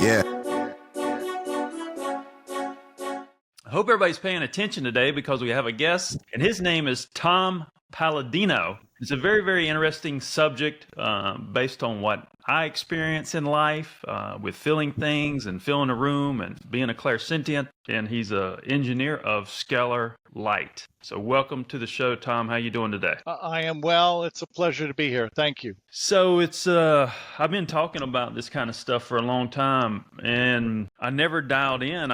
Yeah. I hope everybody's paying attention today because we have a guest, and his name is Tom Palladino. It's a very, very interesting subject based on what I experience in life with feeling things and feeling a room and being a clairsentient. And he's an engineer of scalar light. So welcome to the show, Tom. How you doing today? I am well. It's a pleasure to be here. Thank you. So it's I've been talking about this kind of stuff for a long time, and I never dialed in.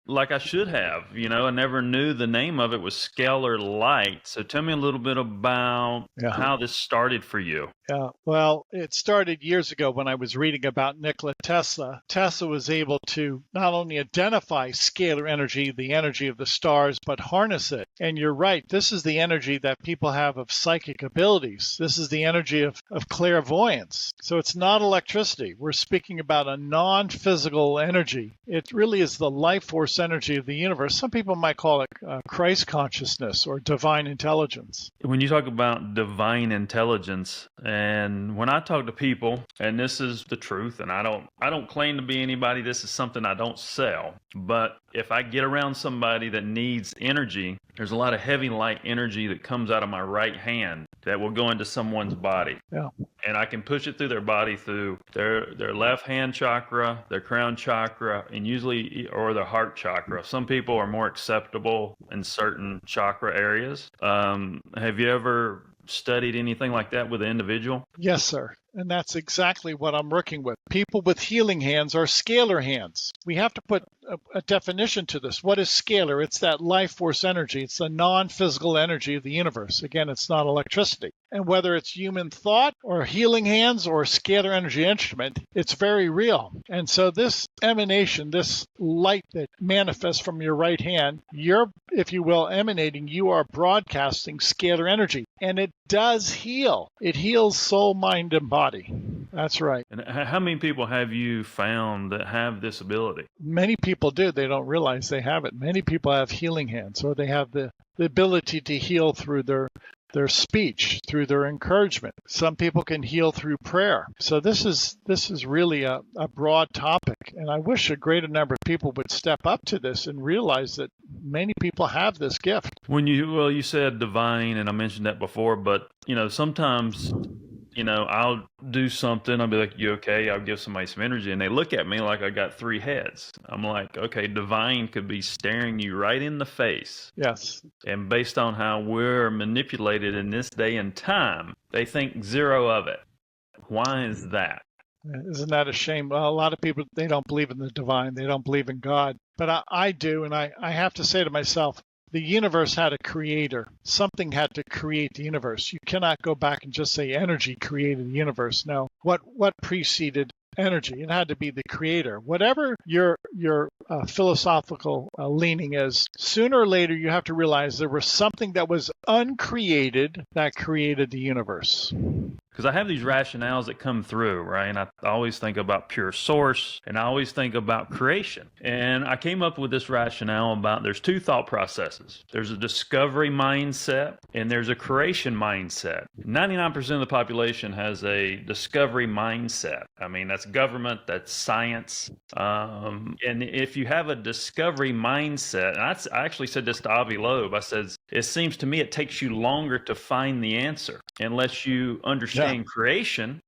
Like I should have, I never knew the name of it was scalar light. So tell me a little bit about how this started for you. Yeah, well, it started years ago when I was reading about Nikola Tesla. Tesla was able to not only identify scalar energy, the energy of the stars, but harness it. And you're right, this is the energy that people have of psychic abilities. This is the energy of clairvoyance. So it's not electricity. We're speaking about a non-physical energy. It really is the life force energy of the universe. Some people might call it Christ consciousness or divine intelligence. When you talk about divine intelligence, and when I talk to people, and this is the truth, and I don't claim to be anybody, this is something I don't sell, but if I get around somebody that needs energy, there's a lot of heavy light energy that comes out of my right hand that will go into someone's body. Yeah. And I can push it through their body, through their left hand chakra, their crown chakra, and usually, or their heart chakra. Some people are more acceptable in certain chakra areas. Have you ever studied anything like that with an individual? Yes, sir. And that's exactly what I'm working with. People with healing hands are scalar hands. We have to put a definition to this. What is scalar? It's that life force energy. It's the non-physical energy of the universe. Again, it's not electricity. And whether it's human thought or healing hands or scalar energy instrument, it's very real. And so this emanation, this light that manifests from your right hand, you're, if you will, emanating, you are broadcasting scalar energy. And it does heal. It heals soul, mind, and body. That's right. And how many people have you found that have this ability? Many people do. They don't realize they have it. Many people have healing hands, or they have the ability to heal through their speech, through their encouragement. Some people can heal through prayer. So this is really a broad topic, and I wish a greater number of people would step up to this and realize that many people have this gift. When you said divine, and I mentioned that before, but sometimes I'll do something, I'll be like, you okay? I'll give somebody some energy, and they look at me like I got three heads. I'm like, okay, divine could be staring you right in the face. Yes. And based on how we're manipulated in this day and time, they think zero of it. Why is that? Isn't that a shame? Well, a lot of people, they don't believe in the divine. They don't believe in God. But I do, and I have to say to myself, the universe had a creator. Something had to create the universe. You cannot go back and just say energy created the universe. No. What preceded energy? It had to be the creator. Whatever your philosophical leaning is, sooner or later you have to realize there was something that was uncreated that created the universe. Because I have these rationales that come through, right? And I always think about pure source, and I always think about creation. And I came up with this rationale about there's two thought processes. There's a discovery mindset, and there's a creation mindset. 99% of the population has a discovery mindset. I mean, that's government, that's science. And if you have a discovery mindset, and I actually said this to Avi Loeb, I said, it seems to me it takes you longer to find the answer unless you understand creation.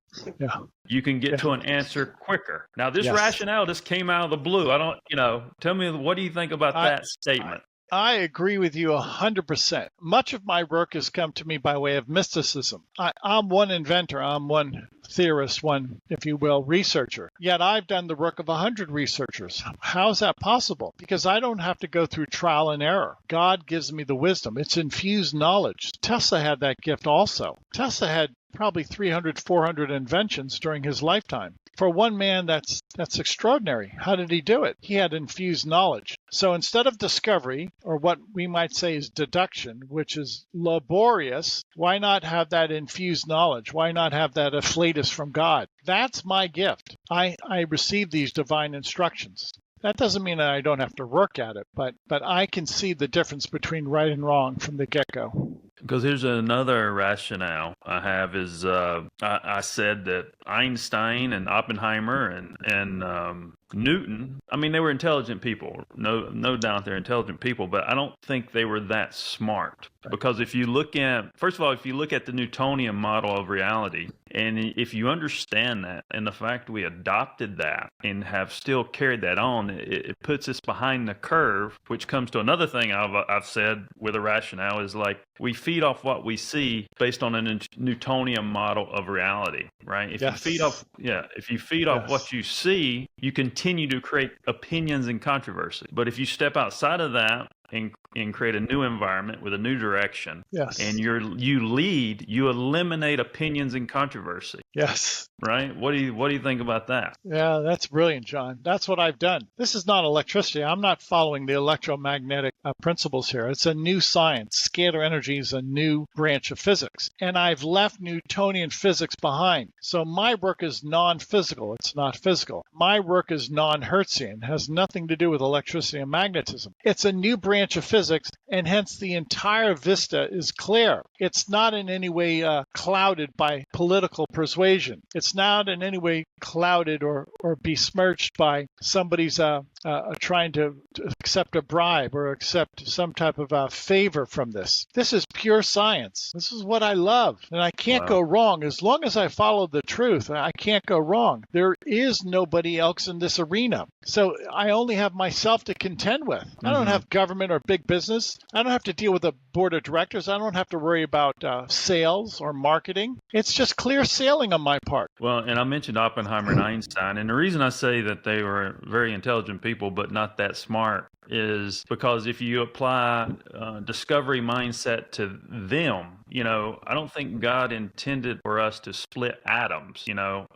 You can get to an answer quicker. Now, this rationale just came out of the blue. I don't, tell me, what do you think about that statement? I agree with you 100%. Much of my work has come to me by way of mysticism. I'm one inventor. I'm one theorist, one, if you will, researcher. Yet I've done the work of 100 researchers. How is that possible? Because I don't have to go through trial and error. God gives me the wisdom. It's infused knowledge. Tesla had that gift also. Tesla had probably 300, 400 inventions during his lifetime. For one man, that's extraordinary. How did he do it? He had infused knowledge. So instead of discovery, or what we might say is deduction, which is laborious, why not have that infused knowledge? Why not have that afflatus from God? That's my gift. I receive these divine instructions. That doesn't mean that I don't have to work at it, but I can see the difference between right and wrong from the get-go. Because here's another rationale I have is I said that Einstein and Oppenheimer and Newton, I mean, they were intelligent people. No doubt they're intelligent people, but I don't think they were that smart. Because if you look at, first of all, if you look at the Newtonian model of reality, and if you understand that and the fact we adopted that and have still carried that on, it puts us behind the curve, which comes to another thing I've said with a rationale is like we feed off what we see based on a Newtonian model of reality, right? If you feed off what you see, you continue to create opinions and controversy. But if you step outside of that and create a new environment with a new direction, and you eliminate opinions and controversy. Yes. Right? What do you think about that? Yeah, that's brilliant, John. That's what I've done. This is not electricity. I'm not following the electromagnetic principles here. It's a new science. Scalar energy is a new branch of physics. And I've left Newtonian physics behind. So my work is non-physical. It's not physical. My work is non-Hertzian. It has nothing to do with electricity and magnetism. It's a new branch of physics, and hence the entire vista is clear. It's not in any way clouded by political persuasion. It's not in any way clouded or besmirched by somebody's trying to accept a bribe or accept some type of favor from this. This is pure science. This is what I love, and I can't go wrong. As long as I follow the truth, I can't go wrong. There is nobody else in this arena. So I only have myself to contend with. I don't have government or big business. I don't have to deal with a board of directors. I don't have to worry about sales or marketing. It's just clear sailing on my part. Well, and I mentioned Oppenheimer and Einstein, and the reason I say that they were very intelligent people but not that smart is because if you apply discovery mindset to them, I don't think God intended for us to split atoms.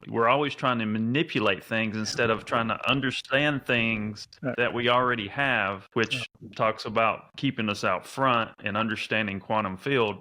We're always trying to manipulate things instead of trying to understand things that we already have, which talks about keeping us out front and understanding quantum field.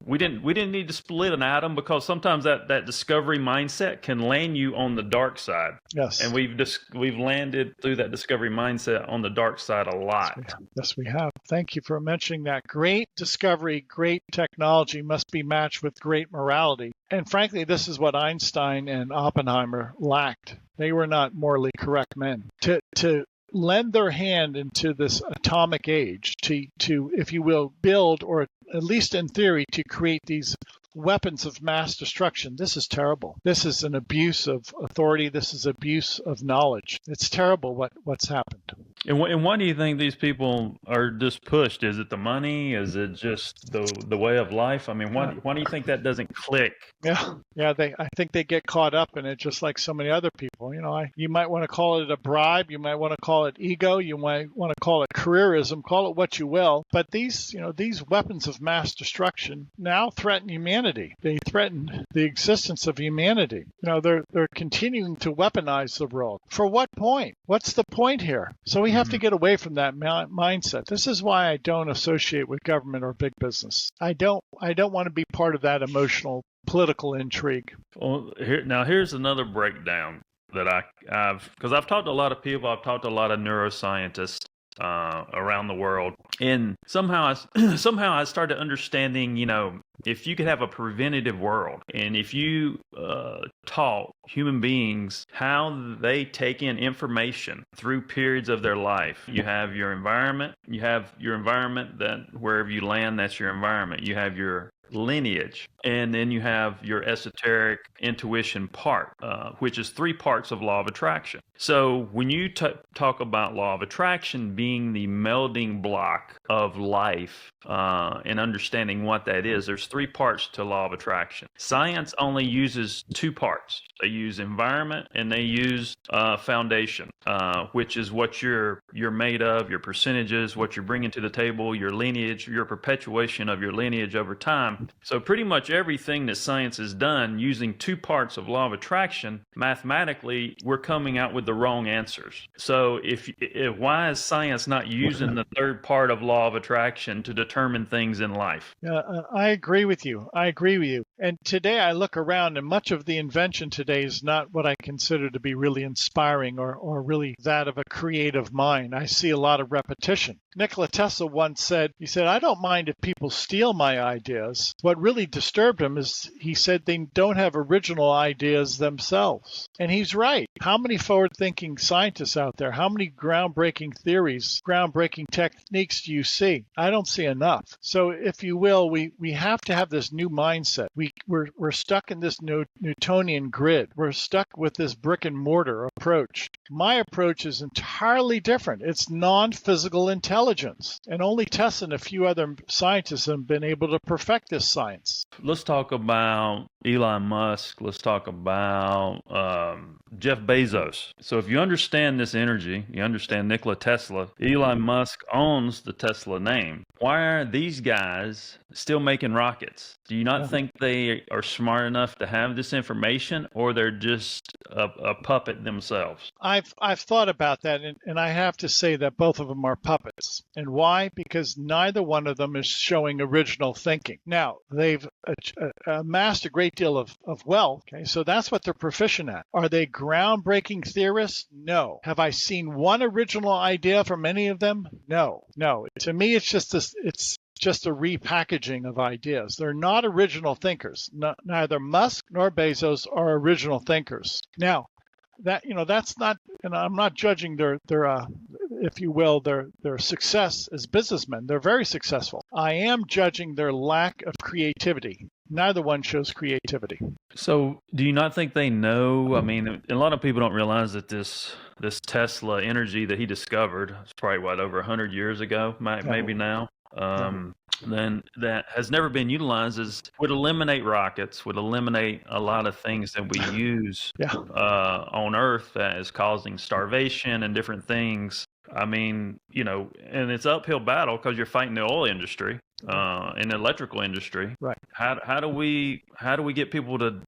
We didn't need to split an atom because sometimes that discovery mindset can land you on the dark side. Yes. And we've landed through that discovery mindset on the dark side a lot. Yes, we have. Thank you for mentioning that. Great discovery, great technology must be matched with great morality. And frankly, this is what Einstein and Oppenheimer lacked. They were not morally correct men. To lend their hand into this atomic age, to, if you will, build, or at least in theory, to create these weapons of mass destruction. This is terrible. This is an abuse of authority. This is abuse of knowledge. It's terrible what's happened. And why do you think these people are just pushed? Is it the money? Is it just the way of life? I mean, why do you think that doesn't click? Yeah. I think they get caught up in it just like so many other people. You might want to call it a bribe. You might want to call it ego. You might want to call it careerism. Call it what you will. But these weapons of mass destruction now threaten humanity. They threaten the existence of humanity. They're continuing to weaponize the world. For what point? What's the point here? So we have to get away from that mindset. This is why I don't associate with government or big business. I don't want to be part of that emotional political intrigue. Well, here's another breakdown that because I've talked to a lot of people. I've talked to a lot of neuroscientists around the world, and somehow I started understanding, if you could have a preventative world, and if you taught human beings how they take in information through periods of their life. You have your environment. That wherever you land, that's your environment. You have your lineage, and then you have your esoteric intuition part, which is 3 parts of law of attraction. So when you talk about law of attraction being the melding block of life and understanding what that is, there's 3 parts to law of attraction. Science only uses 2 parts. They use environment and they use foundation, which is what you're made of, your percentages, what you're bringing to the table, your lineage, your perpetuation of your lineage over time. So pretty much everything that science has done using 2 parts of law of attraction, mathematically, we're coming out with the wrong answers. So if why is science not using the 3rd part of law of attraction to determine things in life? I agree with you. And today I look around and much of the invention today is not what I consider to be really inspiring or really that of a creative mind. I see a lot of repetition. Nikola Tesla once said, I don't mind if people steal my ideas. What really disturbed him is he said they don't have original ideas themselves. And he's right. How many forward-thinking scientists out there? How many groundbreaking theories, groundbreaking techniques do you see? I don't see enough. So if you will, we have to have this new mindset. We're stuck in this Newtonian grid. We're stuck with this brick and mortar approach. My approach is entirely different. It's non-physical intelligence. And only Tesla and a few other scientists have been able to perfect this science. Let's talk about Elon Musk. Let's talk about Jeff Bezos. So if you understand this energy, you understand Nikola Tesla, Elon Musk owns the Tesla name. Why are these guys still making rockets? Do you not think they are smart enough to have this information, or they're just a puppet themselves? I've thought about that, and I have to say that both of them are puppets. And why? Because neither one of them is showing original thinking. Now, they've amassed a great deal of wealth, okay? So that's what they're proficient at. Are they groundbreaking theorists? No. Have I seen one original idea from any of them? No. To me, it's just this. It's just a repackaging of ideas. They're not original thinkers. Neither Musk nor Bezos are original thinkers. Now, that's not, and I'm not judging their if you will, their success as businessmen. They're very successful. I am judging their lack of creativity. Neither one shows creativity. So do you not think they know? I mean, a lot of people don't realize that this Tesla energy that he discovered, it's probably over 100 years ago, maybe now. Then that has never been utilized would eliminate rockets, would eliminate a lot of things that we use on Earth that is causing starvation and different things. I mean, and it's an uphill battle because you're fighting the oil industry, and the electrical industry. Right. How do we get people to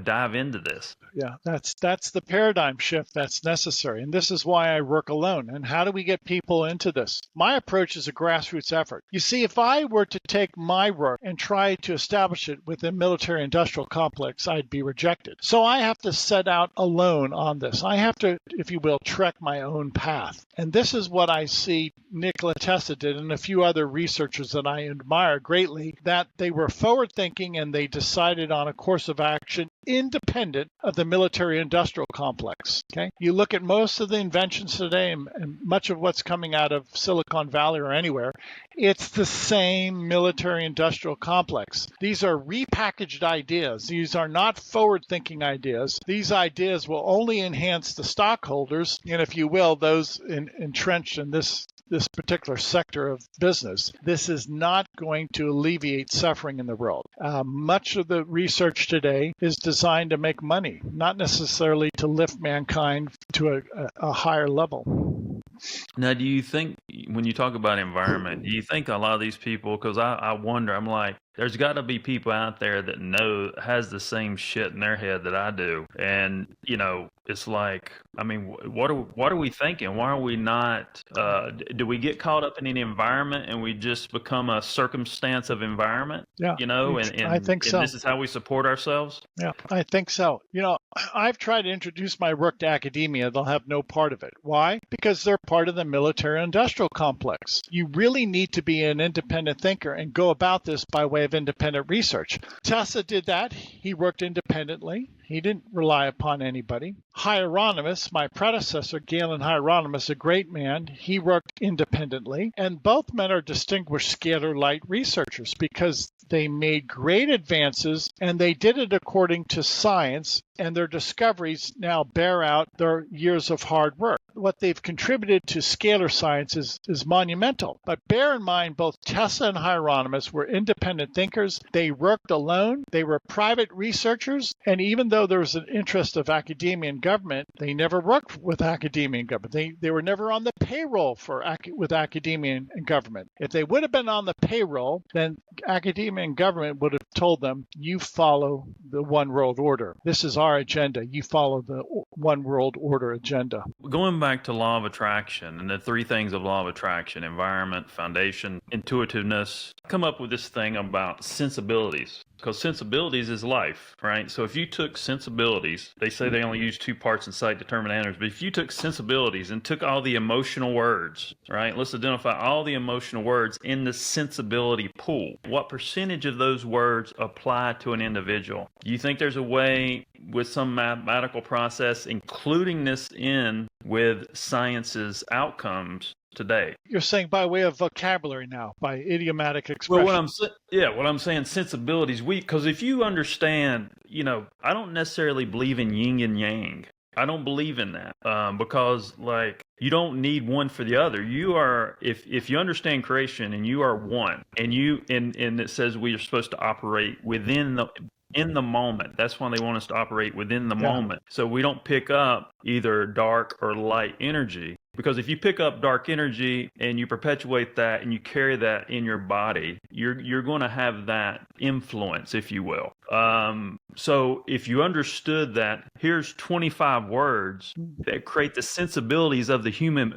dive into this? Yeah, that's the paradigm shift that's necessary, and this is why I work alone. And how do we get people into this? My approach is a grassroots effort. You see, if I were to take my work and try to establish it within military-industrial complex, I'd be rejected. So I have to set out alone on this. I have to, if you will, trek my own path. And this is what I see Nikola Tesla did and a few other researchers that I admire greatly, that they were forward-thinking and they decided on a course of action independent of the military-industrial complex. Okay, you look at most of the inventions today and much of what's coming out of Silicon Valley or anywhere, it's the same military-industrial complex. These are repackaged ideas. These are not forward-thinking ideas. These ideas will only enhance the stockholders and, if you will, those entrenched in this particular sector of business. This is not going to alleviate suffering in the world. Much of the research today is designed to make money, not necessarily to lift mankind to a higher level. Now, do you think, when you talk about environment, do you think a lot of these people, because I wonder, I'm like, there's got to be people out there that has the same shit in their head that I do. And, it's like, I mean, what are we thinking? Why are we not, do we get caught up in an environment and we just become a circumstance of environment? Yeah. And I think so. And this is how we support ourselves? Yeah, I think so. I've tried to introduce my work to academia. They'll have no part of it. Why? Because they're part of the military-industrial complex. You really need to be an independent thinker and go about this by way of independent research. Tesla did that. He worked independently. He didn't rely upon anybody. Hieronymus, my predecessor, Galen Hieronymus, a great man, he worked independently. And both men are distinguished scalar light researchers because they made great advances and they did it according to science, and their discoveries now bear out their years of hard work. What they've contributed to scalar science is monumental. But bear in mind, both Tesla and Hieronymus were independent thinkers. They worked alone. They were private researchers. And even though there was an interest of academia and government, they never worked with academia and government. They were never on the payroll with academia and government. If they would have been on the payroll, then academia and government would have told them, you follow the one world order. This is our agenda. You follow the one world order agenda. Going back to law of attraction and the three things of law of attraction: environment, foundation, intuitiveness, come up with this thing about sensibilities. Because sensibilities is life, right? So if you took sensibilities, they say they only use two parts in sight, determined answers, but if you took sensibilities and took all the emotional words, right? Let's identify all the emotional words in the sensibility pool. What percentage of those words apply to an individual? Do you think there's a way with some mathematical process, including this in with science's outcomes today? You're saying by way of vocabulary now, by idiomatic expression. Well, what I'm saying, sensibilities, because if you understand, I don't necessarily believe in yin and yang. I don't believe in that because you don't need one for the other. You are, if you understand creation and you are one, and it says we are supposed to operate in the moment. That's why they want us to operate within the moment. So we don't pick up either dark or light energy. Because if you pick up dark energy and you perpetuate that and you carry that in your body, you're going to have that influence, if you will. So if you understood that, here's 25 words that create the sensibilities of the human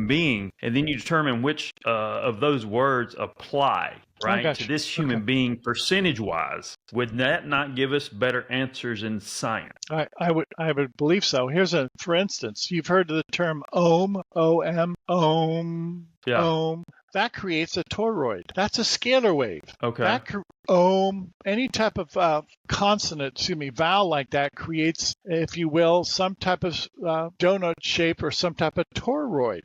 being, and then you determine which of those words apply, right, to this human being percentage-wise. Would that not give us better answers in science? I would believe so. For instance, you've heard of the term OM, O-M, OM, OM. That creates a toroid. That's a scalar wave. Okay. Any type of vowel like that creates, if you will, some type of donut shape or some type of toroid.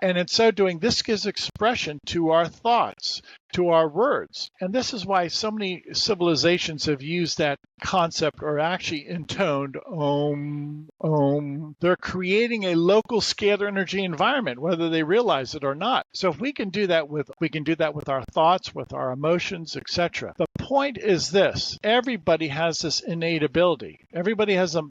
And in so doing, this gives expression to our thoughts, to our words. And this is why so many civilizations have used that concept or actually intoned Om. They're creating a local scalar energy environment, whether they realize it or not. So if we can do that with our thoughts, with our emotions, etc. The point is this: everybody has this innate ability. Everybody has a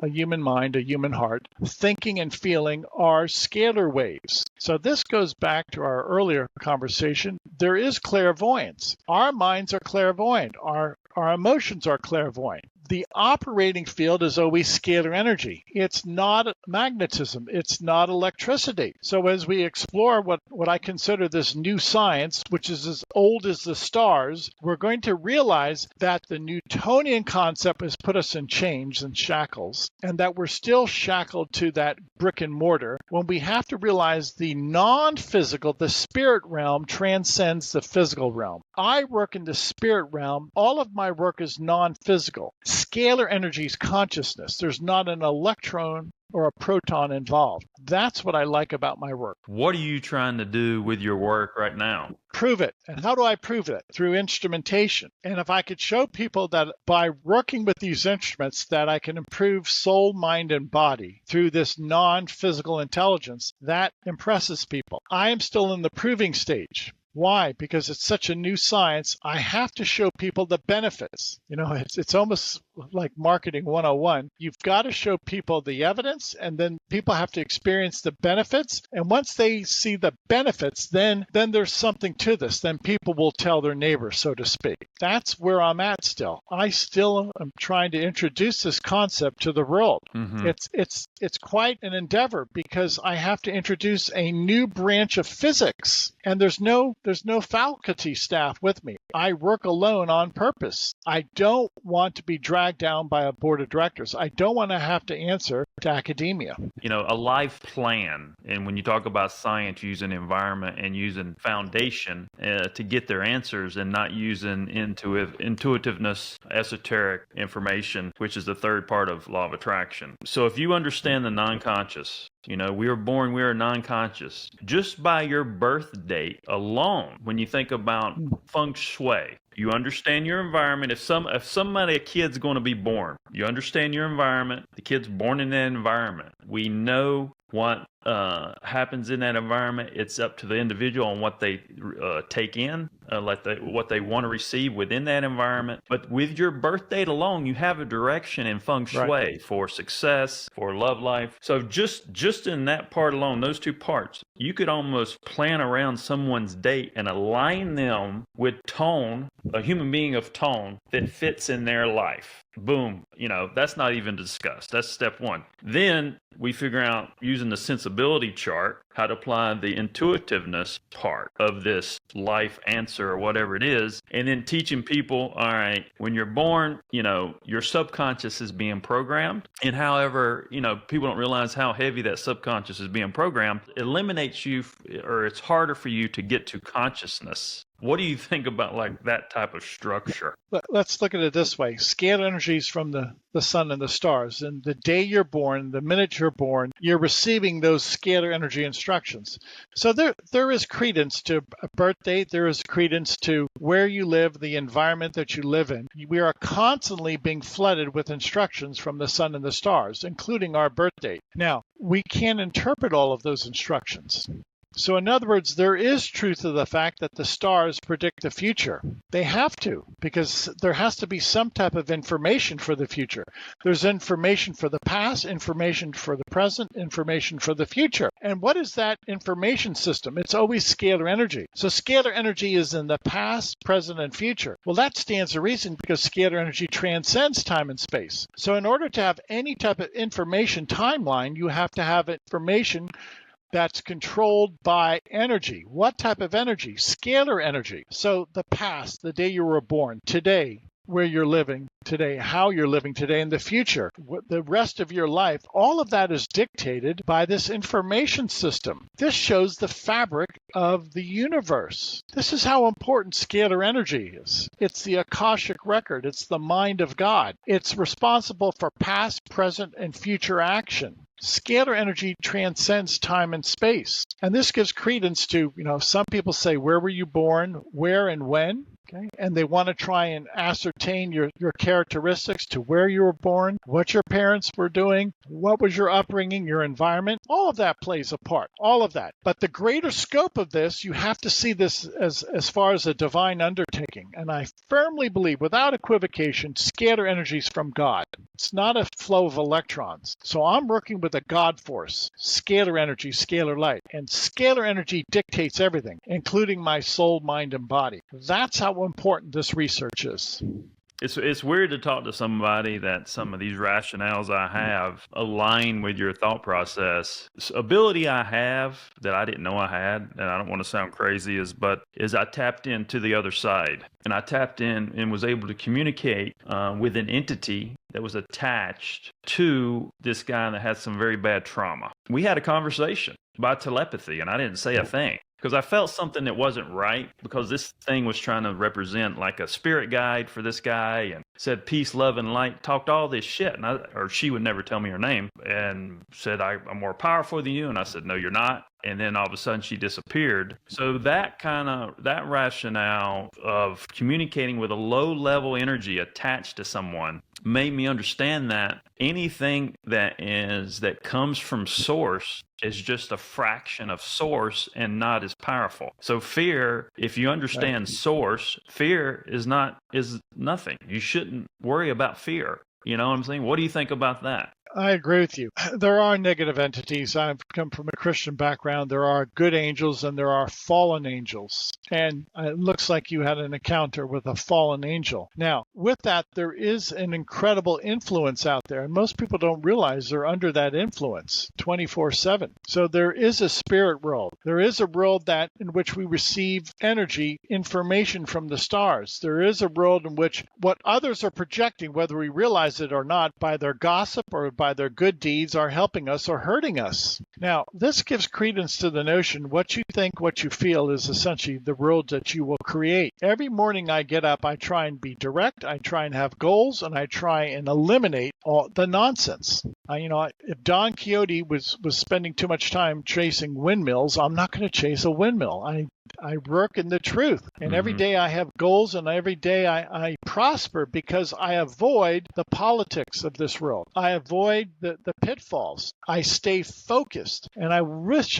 human mind, a human heart. Thinking and feeling are scalar waves. So this goes back to our earlier conversation. There is clairvoyance. Our minds are clairvoyant. Our emotions are clairvoyant. The operating field is always scalar energy. It's not magnetism. It's not electricity. So as we explore what I consider this new science, which is as old as the stars, we're going to realize that the Newtonian concept has put us in chains and shackles, and that we're still shackled to that brick and mortar, when we have to realize the non-physical, the spirit realm, transcends the physical realm. I work in the spirit realm. All of my work is non-physical. Scalar energy is consciousness. There's not an electron or a proton involved. That's what I like about my work. What are you trying to do with your work right now? Prove it. And how do I prove it? Through instrumentation. And if I could show people that by working with these instruments that I can improve soul, mind, and body through this non-physical intelligence, that impresses people. I am still in the proving stage. Why? Because it's such a new science. I have to show people the benefits. It's almost like marketing 101. You've got to show people the evidence, and then people have to experience the benefits. And once they see the benefits, then there's something to this. Then people will tell their neighbors, so to speak. That's where I'm at still. I still am trying to introduce this concept to the world. Mm-hmm. It's quite an endeavor because I have to introduce a new branch of physics, and there's no faculty staff with me. I work alone on purpose. I don't want to be dragged down by a board of directors. I don't want to have to answer to academia. A life plan. And when you talk about science, using environment and using foundation to get their answers, and not using intuitiveness, esoteric information, which is the third part of law of attraction. So if you understand the non-conscious, we are non-conscious. Just by your birth date alone, when you think about feng shui, you understand your environment. If a kid's going to be born, you understand your environment. The kid's born in that environment. We know What happens in that environment, it's up to the individual on what they take in, what they want to receive within that environment. But with your birth date alone, you have a direction in feng shui for success, for love life. So just in that part alone, those two parts, you could almost plan around someone's date and align them with tone, a human being of tone that fits in their life. Boom. That's not even discussed. That's step one. Then we figure out, using the sensibility chart, how to apply the intuitiveness part of this life answer or whatever it is. And then teaching people, all right, when you're born, your subconscious is being programmed. And however, people don't realize how heavy that subconscious is being programmed. It eliminates you, or it's harder for you to get to consciousness. What do you think about that type of structure? Let's look at it this way. Scalar energies from the sun and the stars. And the day you're born, the minute you're born, you're receiving those scalar energy instructions. So there is credence to a birth date. There is credence to where you live, the environment that you live in. We are constantly being flooded with instructions from the sun and the stars, including our birth date. Now, we can't interpret all of those instructions. So in other words, there is truth to the fact that the stars predict the future. They have to, because there has to be some type of information for the future. There's information for the past, information for the present, information for the future. And what is that information system? It's always scalar energy. So scalar energy is in the past, present, and future. Well, that stands to reason because scalar energy transcends time and space. So in order to have any type of information timeline, you have to have information that's controlled by energy. What type of energy? Scalar energy. So the past, the day you were born, today, where you're living today, how you're living today, and the future, the rest of your life, all of that is dictated by this information system. This shows the fabric of the universe. This is how important scalar energy is. It's the Akashic record. It's the mind of God. It's responsible for past, present, and future action. Scalar energy transcends time and space. And this gives credence to, some people say, where were you born, where and when? Okay. And they want to try and ascertain your characteristics to where you were born, what your parents were doing, what was your upbringing, your environment. All of that plays a part, all of that. But the greater scope of this, you have to see this as far as a divine undertaking. And I firmly believe, without equivocation, scalar energy is from God. It's not a flow of electrons. So I'm working with a God force, scalar energy, scalar light. And scalar energy dictates everything, including my soul, mind, and body. That's how important this research is. It's weird to talk to somebody that some of these rationales I have align with your thought process. This ability I have that I didn't know I had, and I don't want to sound crazy, is I tapped into the other side. And I tapped in and was able to communicate with an entity that was attached to this guy that had some very bad trauma. We had a conversation by telepathy, and I didn't say a thing. Because I felt something that wasn't right, because this thing was trying to represent like a spirit guide for this guy and said peace, love, and light, talked all this shit. Or she would never tell me her name, and said, I'm more powerful than you. And I said, no, you're not. And then all of a sudden she disappeared. So that rationale of communicating with a low level energy attached to someone made me understand that anything that comes from source is just a fraction of source and not as powerful. So fear, if you understand source, fear is nothing. You shouldn't worry about fear. You know what I'm saying? What do you think about that? I agree with you. There are negative entities. I've come from a Christian background. There are good angels and there are fallen angels. And it looks like you had an encounter with a fallen angel. Now, with that, there is an incredible influence out there. And most people don't realize they're under that influence 24/7. So there is a spirit world. There is a world in which we receive energy, information from the stars. There is a world in which what others are projecting, whether we realize it or not, by their gossip or by their good deeds, are helping us or hurting us. Now, this gives credence to the notion what you think, what you feel is essentially the world that you will create. Every morning I get up, I try and be direct, I try and have goals, and I try and eliminate all the nonsense. If Don Quixote was spending too much time chasing windmills, I'm not going to chase a windmill. I I work in the truth. And every day I have goals, and every day I prosper because I avoid the politics of this world. I avoid the pitfalls. I stay focused. And I wish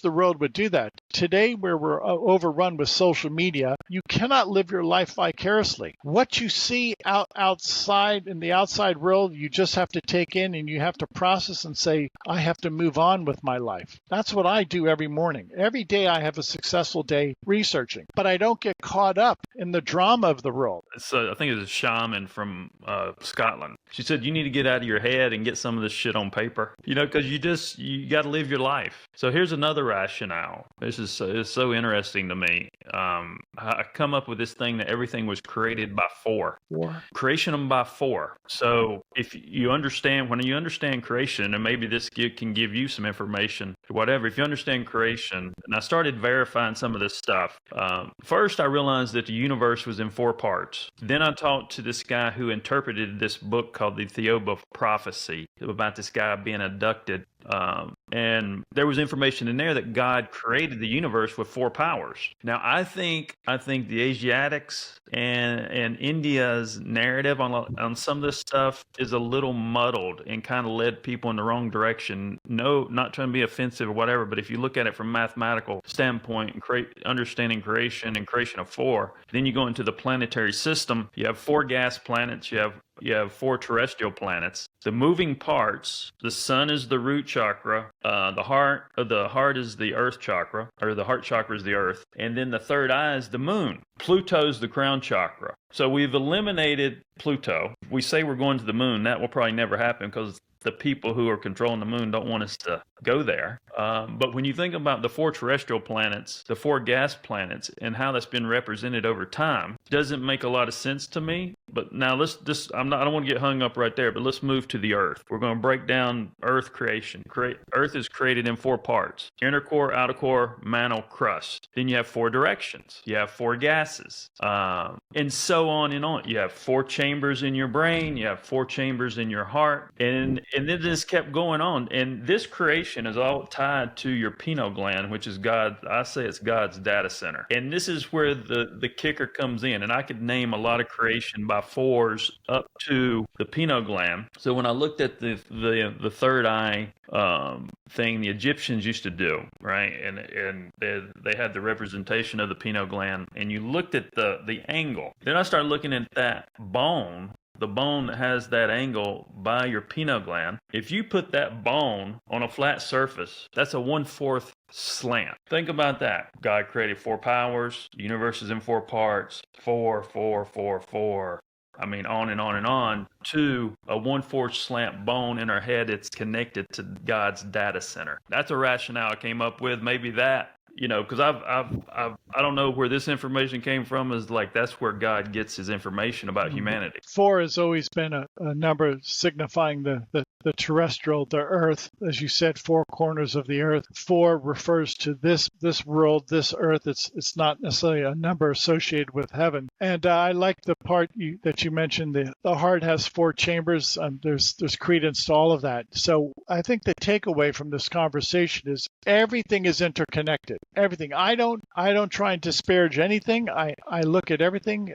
the world would do that. Today, where we're overrun with social media, you cannot live your life vicariously. What you see outside in the outside world, you just have to take in, and you have to process and say, I have to move on with my life. That's what I do every morning. Every day I have a successful day researching, but I don't get caught up in the drama of the world. So I think it was a shaman from Scotland. She said, you need to get out of your head and get some of this shit on paper, because you got to live your life. So here's another rationale. This is so interesting to me. I come up with this thing that everything was created by four. Creation them by four. So if you understand, when you understand creation, and maybe this can give you some information, whatever, if you understand creation, and I started verifying some of this stuff. First, I realized that the universe was in four parts. Then I talked to this guy who interpreted this book called the Theoba Prophecy about this guy being abducted. And there was information in there that God created the universe with four powers. Now, I think the Asiatics and India's narrative on some of this stuff is a little muddled and kind of led people in the wrong direction. No, not trying to be offensive or whatever, but if you look at it from a mathematical standpoint, understanding creation and creation of four, then you go into the planetary system. You have four gas planets. You have four terrestrial planets. The moving parts, the sun is the root chakra, the heart is the earth chakra, or the heart chakra is the earth, and then the third eye is the moon. Pluto's the crown chakra. So we've eliminated Pluto. We say we're going to the moon. That will probably never happen because the people who are controlling the moon don't want us to go there. But when you think about the four terrestrial planets, the four gas planets, and how that's been represented over time, it doesn't make a lot of sense to me. But now I don't want to get hung up right there, but let's move to the earth. We're going to break down earth creation. Earth is created in four parts: inner core, outer core, mantle, crust. Then you have four directions. You have four gases, and so on and on. You have four chambers in your brain. You have four chambers in your heart. And then this kept going on. And this creation is all tied to your pineal gland, which is God. I say it's God's data center. And this is where the kicker comes in. And I could name a lot of creation by fours up to the pineal gland. So when I looked at the third eye thing the Egyptians used to do, right? And they had the representation of the pineal gland, and you looked at the angle. Then I started looking at that bone. The bone that has that angle by your pineal gland, if you put that bone on a flat surface, that's a 1/4 slant. Think about that. God created four powers. The universe is in four parts. 4, 4, 4, 4. I mean, on and on and on, to a 1/4 slant bone in our head. It's connected to God's data center. That's a rationale I came up with. Maybe that, because I don't know where this information came from. Is like that's where God gets his information about humanity. 4 has always been a number signifying the terrestrial, the earth, as you said, four corners of the earth. 4 refers to this world, this earth. It's not necessarily a number associated with heaven. And I like the part that you mentioned. The heart has four chambers. There's credence to all of that. So I think the takeaway from this conversation is everything is interconnected. Everything. I don't try and disparage anything. I look at everything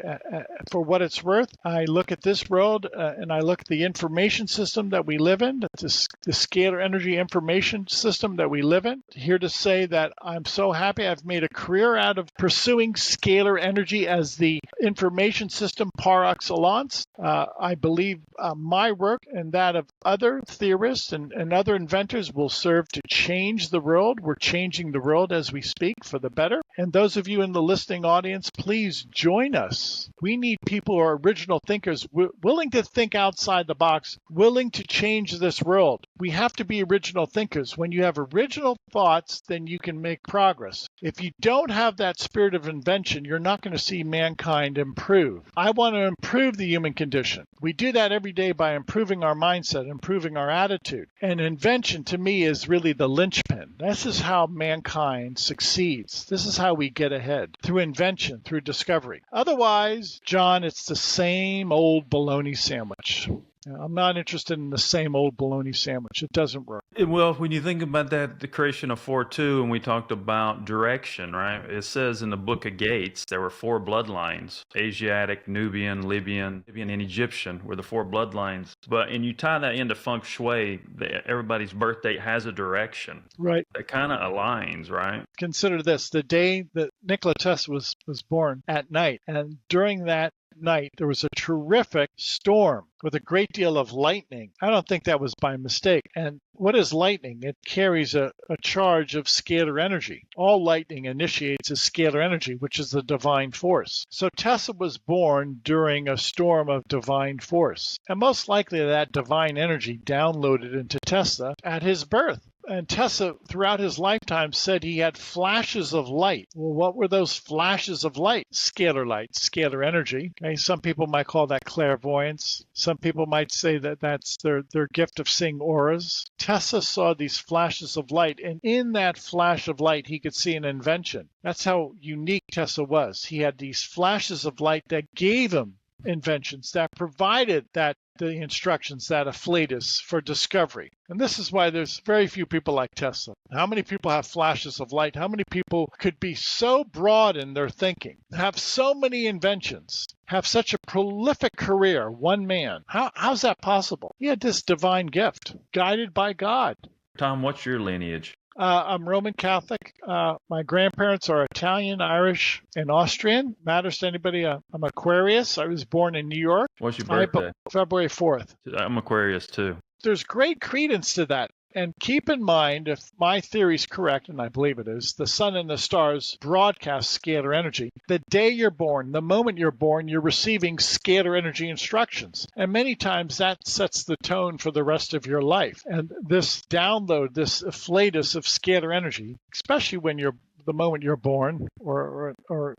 for what it's worth. I look at this world and I look at the information system that we live in, the scalar energy information system that we live in. Here to say that I'm so happy I've made a career out of pursuing scalar energy as the information system par excellence. I believe my work and that of other theorists and other inventors will serve to change the world. We're changing the world as we speak for the better. And those of you in the listening audience, please join us. We need people who are original thinkers, willing to think outside the box, willing to change this world. We have to be original thinkers. When you have original thoughts, then you can make progress. If you don't have that spirit of invention, you're not going to see mankind improve. I want to improve the human condition. We do that every day by improving our mindset, improving our attitude. And invention, to me, is really the linchpin. This is how mankind succeeds. This is how we get ahead, through invention, through discovery. Otherwise, John, it's the same old bologna sandwich. I'm not interested in the same old bologna sandwich. It doesn't work. Well, when you think about that, the creation of 4-2, and we talked about direction, right? It says in the book of Gates, there were 4 bloodlines: Asiatic, Nubian, Libyan, and Egyptian were the 4 bloodlines. And you tie that into feng shui, everybody's birth date has a direction. Right. That kind of aligns, right? Consider this, the day that Nikola Tesla was born at night, and during that night there was a terrific storm with a great deal of lightning. I don't think that was by mistake. And what is lightning? It carries a charge of scalar energy. All lightning initiates a scalar energy, which is the divine force. So Tesla was born during a storm of divine force. And most likely that divine energy downloaded into Tesla at his birth. And Tesla, throughout his lifetime, said he had flashes of light. Well, what were those flashes of light? Scalar energy. Okay, some people might call that clairvoyance. Some people might say that that's their gift of seeing auras. Tesla saw these flashes of light, and in that flash of light, he could see an invention. That's how unique Tesla was. He had these flashes of light that gave him inventions, that provided the instructions, that afflatus for discovery. And this is why there's very few people like Tesla. How many people have flashes of light? How many people could be so broad in their thinking, have so many inventions, have such a prolific career, one man? How's that possible? He had this divine gift, guided by God. Tom, what's your lineage? I'm Roman Catholic. My grandparents are Italian, Irish, and Austrian. Matters to anybody? I'm Aquarius. I was born in New York. What's your birthday? February 4th. I'm Aquarius too. There's great credence to that. And keep in mind, if my theory is correct, and I believe it is, the sun and the stars broadcast scalar energy. The day you're born, the moment you're born, you're receiving scalar energy instructions. And many times that sets the tone for the rest of your life. And this download, this afflatus of scalar energy, especially when the moment you're born or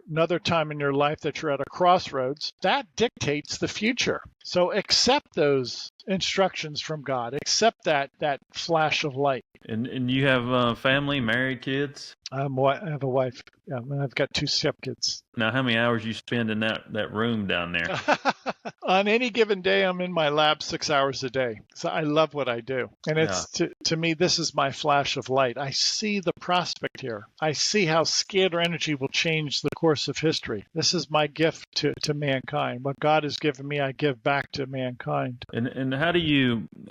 another time in your life that you're at a crossroads, that dictates the future. So accept those instructions from God. Accept that flash of light. And you have family, married, kids? I have a wife. Yeah, and I've got 2 stepkids. Now, how many hours you spend in that room down there? On any given day, I'm in my lab 6 hours a day. So I love what I do. And it's to me, this is my flash of light. I see the prospect here. I see how scalar energy will change the course of history. This is my gift to mankind. What God has given me, I give back to mankind. And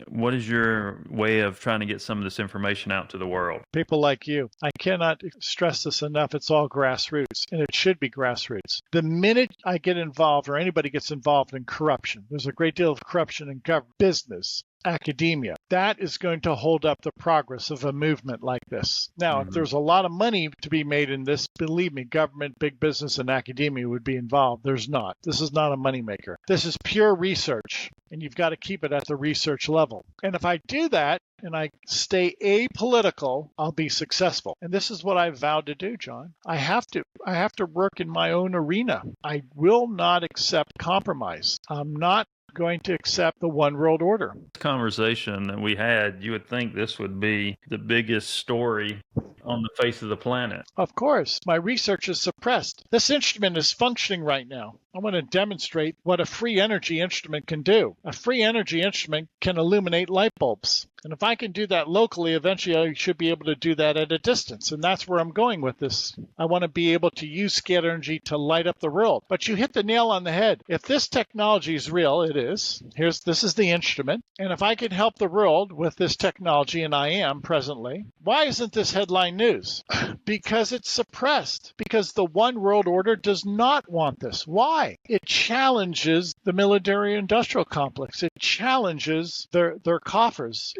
what is your way of trying to get some of this information out to the world? People like you. I cannot stress this enough. It's all grassroots, and it should be grassroots. The minute I get involved or anybody gets involved in corruption, there's a great deal of corruption in business, academia. That is going to hold up the progress of a movement like this. Now, if there's a lot of money to be made in this, believe me, government, big business, and academia would be involved. There's not. This is not a moneymaker. This is pure research, and you've got to keep it at the research level. And if I do that, and I stay apolitical, I'll be successful. And this is what I vowed to do, John. I have to work in my own arena. I will not accept compromise. I'm not going to accept the one world order. Conversation that we had, you would think this would be the biggest story on the face of the planet. Of course, my research is suppressed. This instrument is functioning right now. I want to demonstrate what a free energy instrument can do. A free energy instrument can illuminate light bulbs. And if I can do that locally, eventually I should be able to do that at a distance. And that's where I'm going with this. I want to be able to use scalar energy to light up the world. But you hit the nail on the head. If this technology is real, it is. This is the instrument. And if I can help the world with this technology, and I am presently, why isn't this headline news? Because it's suppressed. Because the one world order does not want this. Why? It challenges the military-industrial complex. It challenges their coffers.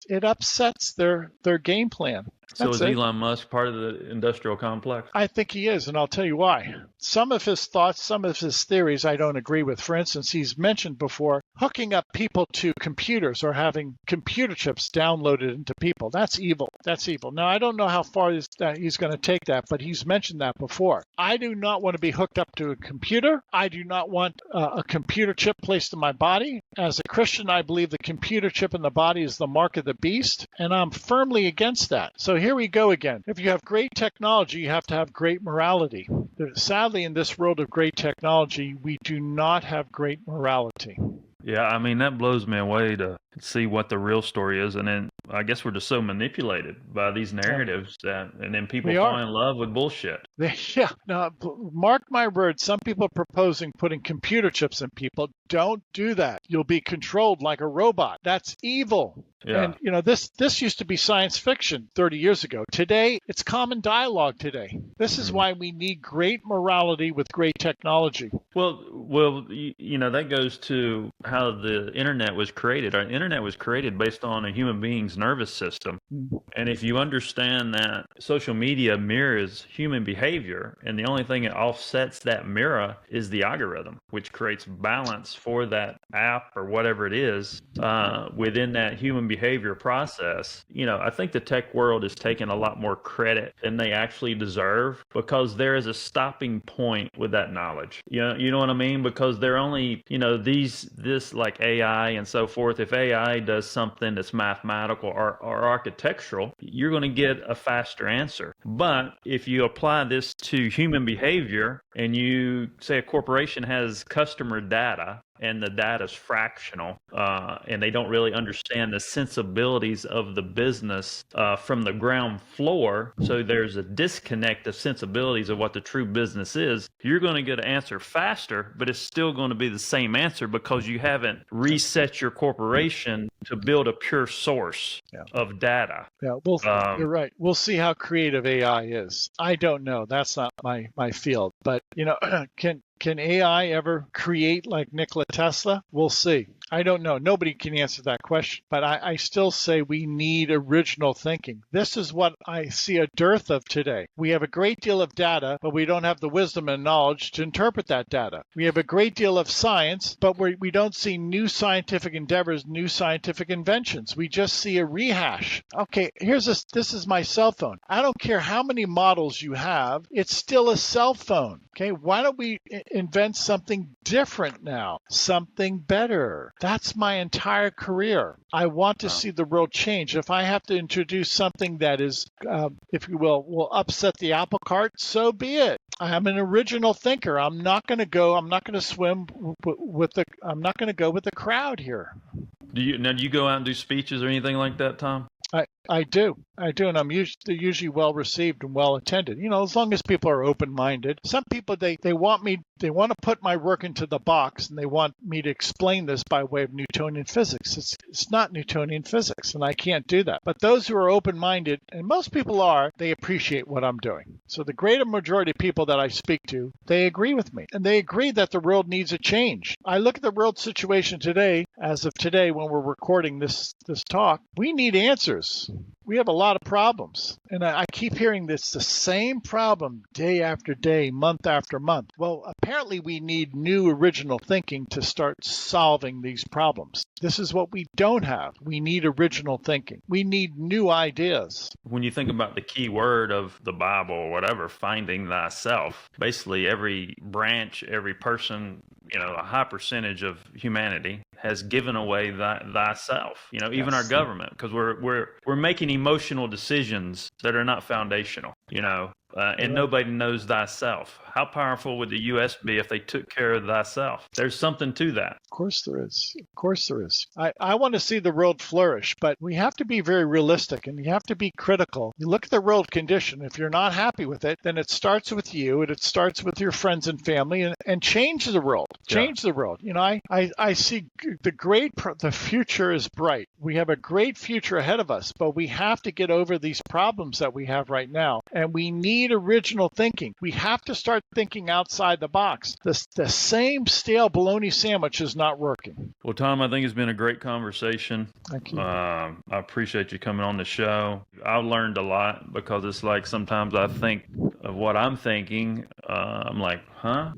It upsets their game plan. So is Elon Musk part of the industrial complex? I think he is, and I'll tell you why. Some of his thoughts, some of his theories I don't agree with. For instance, he's mentioned before hooking up people to computers or having computer chips downloaded into people. That's evil. That's evil. Now, I don't know how far he's going to take that, but he's mentioned that before. I do not want to be hooked up to a computer. I do not want a computer chip placed in my body. As a Christian, I believe the computer chip in the body is the mark of the beast, and I'm firmly against that. So here we go again. If you have great technology, you have to have great morality. Sadly, in this world of great technology, we do not have great morality. Yeah, I mean, that blows me away to see what the real story is. And then I guess we're just so manipulated by these narratives and then people We fall are. in love with bullshit. Yeah, no, mark my words. Some people proposing putting computer chips in people. Don't do that. You'll be controlled like a robot. That's evil. Yeah. And this used to be science fiction 30 years ago. Today, it's common dialogue today. This is why we need great morality with great technology. Well, that goes to how the internet was created. Our internet was created based on a human being's nervous system. And if you understand that social media mirrors human behavior, and the only thing that offsets that mirror is the algorithm, which creates balance for that app or whatever it is within that human behavior process. I think the tech world is taking a lot more credit than they actually deserve because there is a stopping point with that knowledge. You know what I mean? Because they're only, this like AI and so forth. If AI does something that's mathematical or architectural, you're going to get a faster answer. But if you apply this to human behavior and you say a corporation has customer data and the data is fractional, and they don't really understand the sensibilities of the business from the ground floor, so there's a disconnect of sensibilities of what the true business is, you're going to get an answer faster, but it's still going to be the same answer because you haven't reset your corporation to build a pure source of data. Yeah, you're right. We'll see how creative AI is. I don't know. That's not my field. But, can AI ever create like Nikola Tesla? We'll see. I don't know. Nobody can answer that question. But I still say we need original thinking. This is what I see a dearth of today. We have a great deal of data, but we don't have the wisdom and knowledge to interpret that data. We have a great deal of science, but we don't see new scientific endeavors, new scientific inventions. We just see a rehash. Okay, this is my cell phone. I don't care how many models you have. It's still a cell phone. Okay, why don't we invent something different now? Something better. That's my entire career. I want to see the world change. If I have to introduce something that is, if you will upset the apple cart, so be it. I'm an original thinker. I'm not going to go with the crowd here. Do you go out and do speeches or anything like that, Tom? I do, and I'm usually well received and well attended. As long as people are open-minded. Some people they want to put my work into the box, and they want me to explain this by way of Newtonian physics. It's not Newtonian physics, and I can't do that. But those who are open-minded, and most people are, they appreciate what I'm doing. So the greater majority of people that I speak to, they agree with me, and they agree that the world needs a change. I look at the world situation today, as of today, when we're recording this talk. We need answers. We have a lot of problems. And I keep hearing the same problem day after day, month after month. Well, apparently we need new original thinking to start solving these problems. This is what we don't have. We need original thinking. We need new ideas. When you think about the key word of the Bible or whatever, finding thyself, basically every branch, every person, a high percentage of humanity has given away thyself. Even our government, because we're making emotional decisions that are not foundational. And nobody knows thyself. How powerful would the U.S. be if they took care of thyself? There's something to that. Of course there is. Of course there is. I want to see the world flourish, but we have to be very realistic and you have to be critical. You look at the world condition. If you're not happy with it, then it starts with you and it starts with your friends and family and change the world. Change the world. I see the future is bright. We have a great future ahead of us, but we have to get over these problems that we have right now. And we need original thinking. We have to start thinking outside the box. The same stale bologna sandwich is not working. Well, Tom, I think it's been a great conversation. Thank you. I appreciate you coming on the show. I learned a lot because it's like sometimes I think of what I'm thinking. I'm like,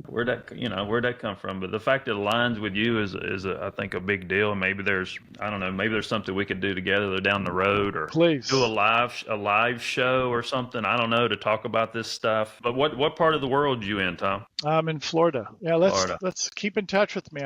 where'd that come from? But the fact that it aligns with you is I think a big deal. Maybe there's something we could do together down the road, or please do a live show or something. I don't know, to talk about this stuff. But what part of the world are you in, Tom? I'm in Florida. Yeah, Florida. let's keep in touch with me.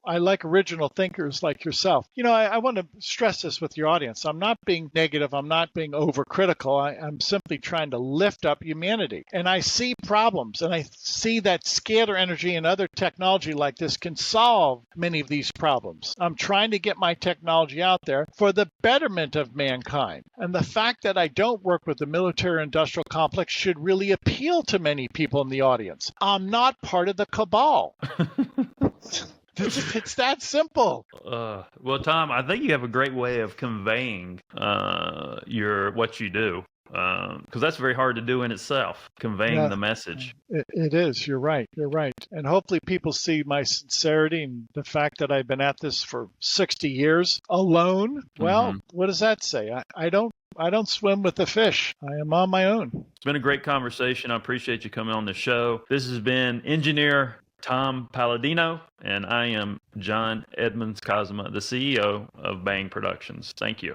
I like original thinkers like yourself. I want to stress this with your audience. I'm not being negative. I'm not being overcritical. I'm simply trying to lift up humanity. And I see problems, and I see that scalar energy and other technology like this can solve many of these problems. I'm trying to get my technology out there for the betterment of mankind. And the fact that I don't work with the military-industrial complex should really appeal to many people in the audience. I'm not part of the cabal. It's that simple. Well, Tom, I think you have a great way of conveying what you do, because that's very hard to do in itself, conveying the message. It is. You're right. And hopefully people see my sincerity and the fact that I've been at this for 60 years alone. Well, What does that say? I don't swim with the fish. I am on my own. It's been a great conversation. I appreciate you coming on the show. This has been Engineer Tom Palladino, and I am John Edmonds Kozma, the CEO of Bang Productions. Thank you.